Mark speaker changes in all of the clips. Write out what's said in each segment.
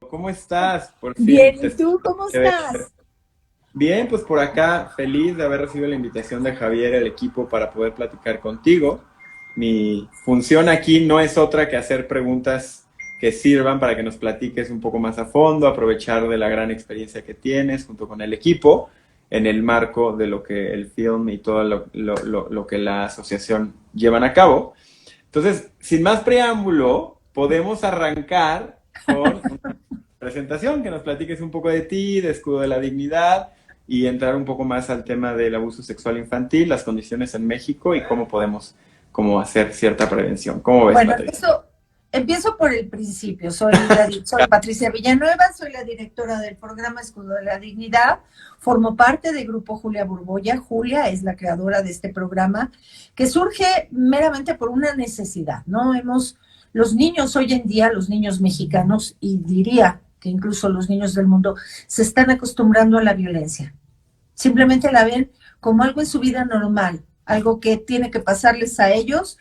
Speaker 1: ¿Cómo estás? Por fin
Speaker 2: Bien, ¿y tú cómo
Speaker 1: te veo.
Speaker 2: estás?
Speaker 1: Bien, pues por acá feliz de haber recibido la invitación de Javier, el equipo, para poder platicar contigo. Mi función aquí no es otra que hacer preguntas que sirvan para que nos platiques un poco más a fondo, aprovechar de la gran experiencia que tienes junto con el equipo en el marco de lo que el film y todo lo que la asociación llevan a cabo. Entonces, sin más preámbulo, podemos arrancar con una presentación, que nos platiques un poco de ti, de Escudo de la Dignidad y entrar un poco más al tema del abuso sexual infantil, las condiciones en México y cómo podemos hacer cierta prevención. ¿Cómo ves,
Speaker 2: Bueno,
Speaker 1: Patricia?
Speaker 2: empiezo por el principio. Soy Patricia Villanueva, soy la directora del programa Escudo de la Dignidad. Formo parte del grupo Julia Burboya. Julia es la creadora de este programa que surge meramente por una necesidad, ¿no? Los niños hoy en día, los niños mexicanos, y diría que incluso los niños del mundo, se están acostumbrando a la violencia. Simplemente la ven como algo en su vida normal, algo que tiene que pasarles a ellos,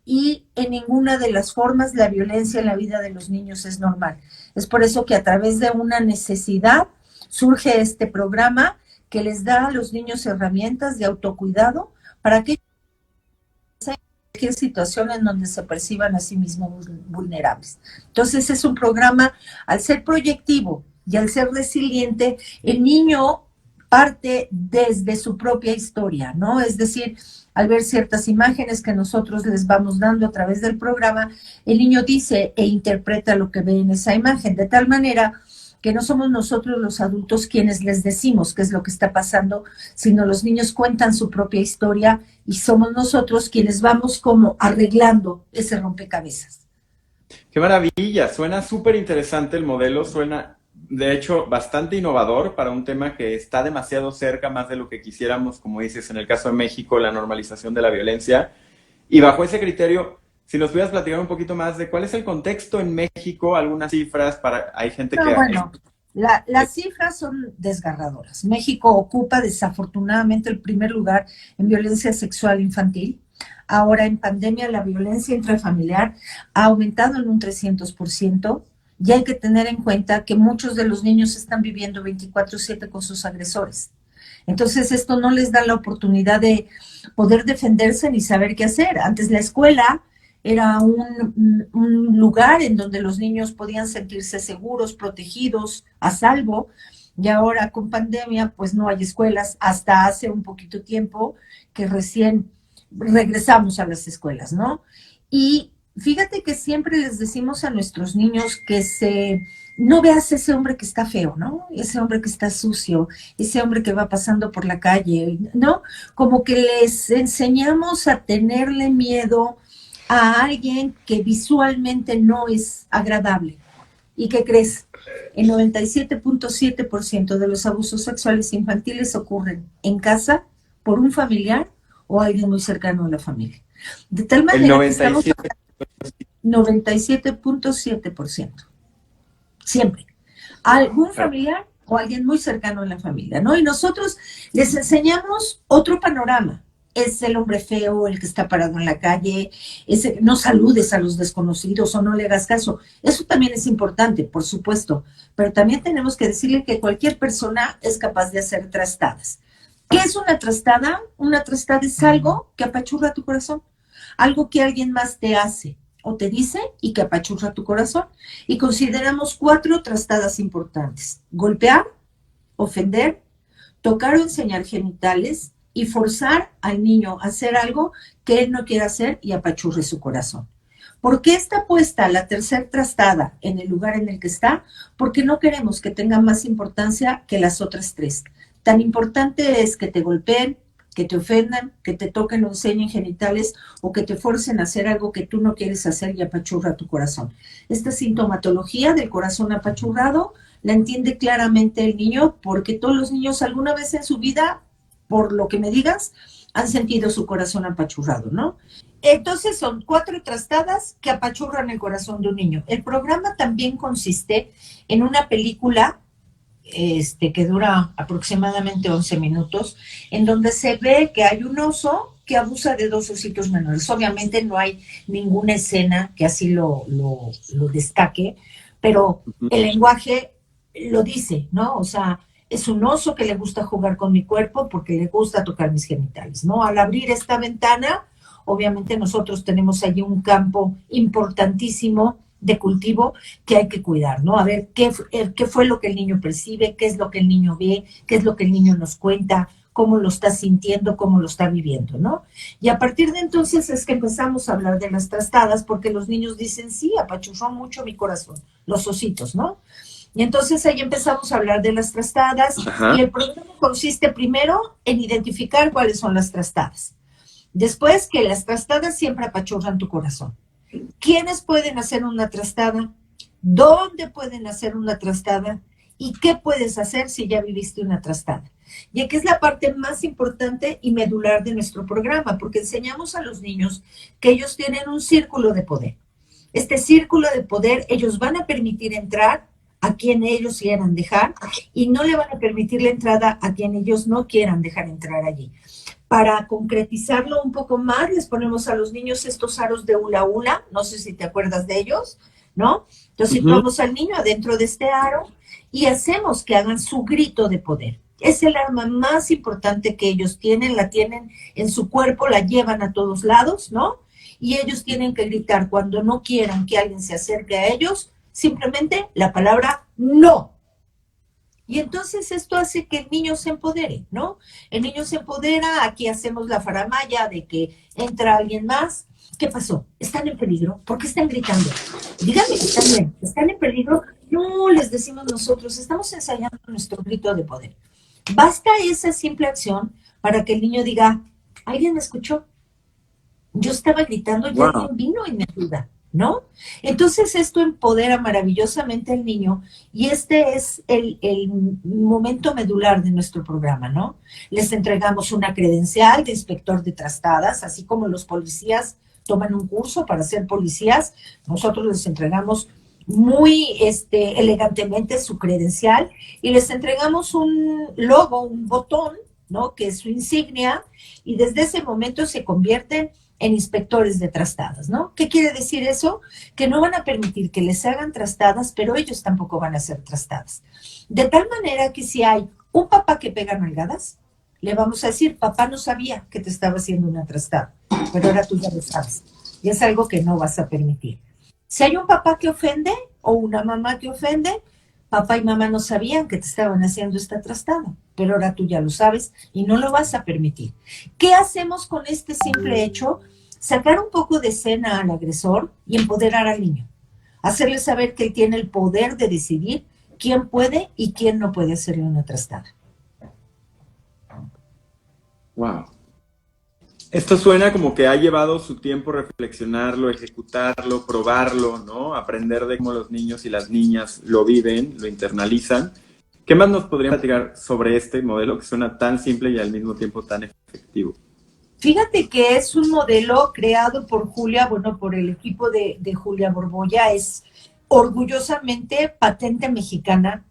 Speaker 2: y en ninguna de las formas la violencia en la vida de los niños es normal. Es por eso que a través de una necesidad surge este programa que les da a los niños herramientas de autocuidado para que cualquier situación en donde se perciban a sí mismos vulnerables. Entonces es un programa, al ser proyectivo y al ser resiliente, el niño parte desde su propia historia, ¿no? Es decir, al ver ciertas imágenes que nosotros les vamos dando a través del programa, el niño dice e interpreta lo que ve en esa imagen, de tal manera que no somos nosotros los adultos quienes les decimos qué es lo que está pasando, sino los niños cuentan su propia historia y somos nosotros quienes vamos como arreglando ese rompecabezas.
Speaker 1: Qué maravilla, suena súper interesante el modelo, suena de hecho bastante innovador para un tema que está demasiado cerca, más de lo que quisiéramos, como dices, en el caso de México, la normalización de la violencia. Y bajo ese criterio, si nos pudieras platicar un poquito más de cuál es el contexto en México, algunas cifras para, hay gente
Speaker 2: No,
Speaker 1: que...
Speaker 2: bueno, las cifras son desgarradoras. México ocupa desafortunadamente el primer lugar en violencia sexual infantil. Ahora en pandemia la violencia intrafamiliar ha aumentado en un 300%, y hay que tener en cuenta que muchos de los niños están viviendo 24/7 con sus agresores. Entonces esto no les da la oportunidad de poder defenderse ni saber qué hacer. Antes la escuela era un lugar en donde los niños podían sentirse seguros, protegidos, a salvo, y ahora con pandemia pues no hay escuelas hasta hace un poquito tiempo que recién regresamos a las escuelas, ¿no? Y fíjate que siempre les decimos a nuestros niños que no veas ese hombre que está feo, ¿no? Ese hombre que está sucio, ese hombre que va pasando por la calle, ¿no? Como que les enseñamos a tenerle miedo a alguien que visualmente no es agradable. ¿Y qué crees? El 97.7% de los abusos sexuales infantiles ocurren en casa por un familiar o alguien muy cercano a la familia. De tal
Speaker 1: El
Speaker 2: manera que estamos
Speaker 1: 97.
Speaker 2: 97.7%. Siempre. Algún familiar o alguien muy cercano a la familia, ¿no? Y nosotros les enseñamos otro panorama. Es el hombre feo, el que está parado en la calle, no saludes a los desconocidos o no le hagas caso. Eso también es importante, por supuesto, pero también tenemos que decirle que cualquier persona es capaz de hacer trastadas. ¿Qué es una trastada? Una trastada es algo que apachurra tu corazón, algo que alguien más te hace o te dice y que apachurra tu corazón. Y consideramos 4 trastadas importantes: golpear, ofender, tocar o enseñar genitales y forzar al niño a hacer algo que él no quiere hacer y apachurre su corazón. ¿Por qué está puesta la tercera trastada en el lugar en el que está? Porque no queremos que tenga más importancia que las otras 3. Tan importante es que te golpeen, que te ofendan, que te toquen o enseñen genitales o que te forcen a hacer algo que tú no quieres hacer y apachurra tu corazón. Esta sintomatología del corazón apachurrado la entiende claramente el niño, porque todos los niños alguna vez en su vida, por lo que me digas, han sentido su corazón apachurrado, ¿no? Entonces son 4 trastadas que apachurran el corazón de un niño. El programa también consiste en una película que dura aproximadamente 11 minutos, en donde se ve que hay un oso que abusa de 2 ositos menores. Obviamente no hay ninguna escena que así lo destaque, pero
Speaker 1: Ujú.
Speaker 2: el lenguaje lo dice, ¿no? O sea, es un oso que le gusta jugar con mi cuerpo porque le gusta tocar mis genitales, ¿no? Al abrir esta ventana, obviamente nosotros tenemos allí un campo importantísimo de cultivo que hay que cuidar, ¿no? A ver qué fue lo que el niño percibe, qué es lo que el niño ve, qué es lo que el niño nos cuenta, cómo lo está sintiendo, cómo lo está viviendo, ¿no? Y a partir de entonces es que empezamos a hablar de las trastadas, porque los niños dicen, sí, apachurró mucho mi corazón, los ositos, ¿no? Y entonces ahí empezamos a hablar de las trastadas y
Speaker 1: Ajá.
Speaker 2: el programa consiste primero en identificar cuáles son las trastadas. Después que las trastadas siempre apachurran tu corazón. ¿Quiénes pueden hacer una trastada? ¿Dónde pueden hacer una trastada? ¿Y qué puedes hacer si ya viviste una trastada? Y aquí es la parte más importante y medular de nuestro programa, porque enseñamos a los niños que ellos tienen un círculo de poder. Este círculo de poder, ellos van a permitir entrar a quien ellos quieran dejar y no le van a permitir la entrada a quien ellos no quieran dejar entrar allí. Para concretizarlo un poco más, les ponemos a los niños estos aros de hula hula, no sé si te acuerdas de ellos, ¿no? Entonces
Speaker 1: Ujú.
Speaker 2: situamos al niño adentro de este aro y hacemos que hagan su grito de poder. Es el arma más importante que ellos tienen, la tienen en su cuerpo, la llevan a todos lados, ¿no? Y ellos tienen que gritar cuando no quieran que alguien se acerque a ellos, simplemente la palabra no. Y entonces esto hace que el niño se empodere, ¿no? El niño se empodera, aquí hacemos la faramalla de que entra alguien más. ¿Qué pasó? ¿Están en peligro? ¿Por qué están gritando? Díganme que están bien. ¿Están en peligro? No, les decimos nosotros, estamos ensayando nuestro grito de poder. Basta esa simple acción para que el niño diga, alguien me escuchó, yo estaba gritando y
Speaker 1: Wow.
Speaker 2: alguien vino y me ayuda, ¿no? Entonces esto empodera maravillosamente al niño y este es el momento medular de nuestro programa, ¿no? Les entregamos una credencial de inspector de trastadas, así como los policías toman un curso para ser policías, nosotros les entregamos muy elegantemente su credencial y les entregamos un logo, un botón, ¿no? Que es su insignia y desde ese momento se convierten en inspectores de trastadas, ¿no? ¿Qué quiere decir eso? Que no van a permitir que les hagan trastadas, pero ellos tampoco van a hacer trastadas. De tal manera que si hay un papá que pega nalgadas, le vamos a decir, papá no sabía que te estaba haciendo una trastada, pero ahora tú ya lo sabes. Y es algo que no vas a permitir. Si hay un papá que ofende o una mamá que ofende, papá y mamá no sabían que te estaban haciendo esta trastada, pero ahora tú ya lo sabes y no lo vas a permitir. ¿Qué hacemos con este simple hecho? Sacar un poco de escena al agresor y empoderar al niño. Hacerle saber que él tiene el poder de decidir quién puede y quién no puede hacerle una trastada.
Speaker 1: Wow. Esto suena como que ha llevado su tiempo reflexionarlo, ejecutarlo, probarlo, ¿no? Aprender de cómo los niños y las niñas lo viven, lo internalizan. ¿Qué más nos podrían platicar sobre este modelo que suena tan simple y al mismo tiempo tan efectivo?
Speaker 2: Fíjate que es un modelo creado por Julia, bueno, por el equipo de Julia Borbolla, es orgullosamente patente mexicana.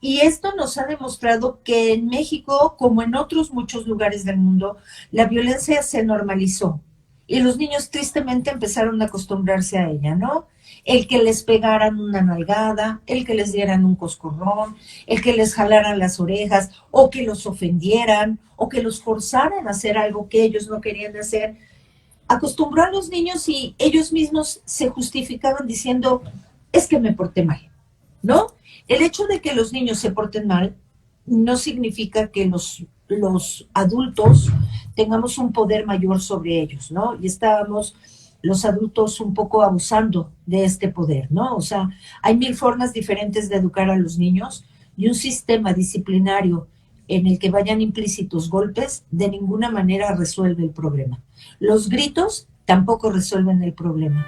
Speaker 2: Y esto nos ha demostrado que en México, como en otros muchos lugares del mundo, la violencia se normalizó. Y los niños tristemente empezaron a acostumbrarse a ella, ¿no? El que les pegaran una nalgada, el que les dieran un coscorrón, el que les jalaran las orejas, o que los ofendieran, o que los forzaran a hacer algo que ellos no querían hacer. Acostumbró a los niños y ellos mismos se justificaban diciendo, es que me porté mal, ¿no? El hecho de que los niños se porten mal no significa que los adultos tengamos un poder mayor sobre ellos, ¿no? Y estábamos los adultos un poco abusando de este poder, ¿no? O sea, hay mil formas diferentes de educar a los niños y un sistema disciplinario en el que vayan implícitos golpes de ninguna manera resuelve el problema. Los gritos tampoco resuelven el problema.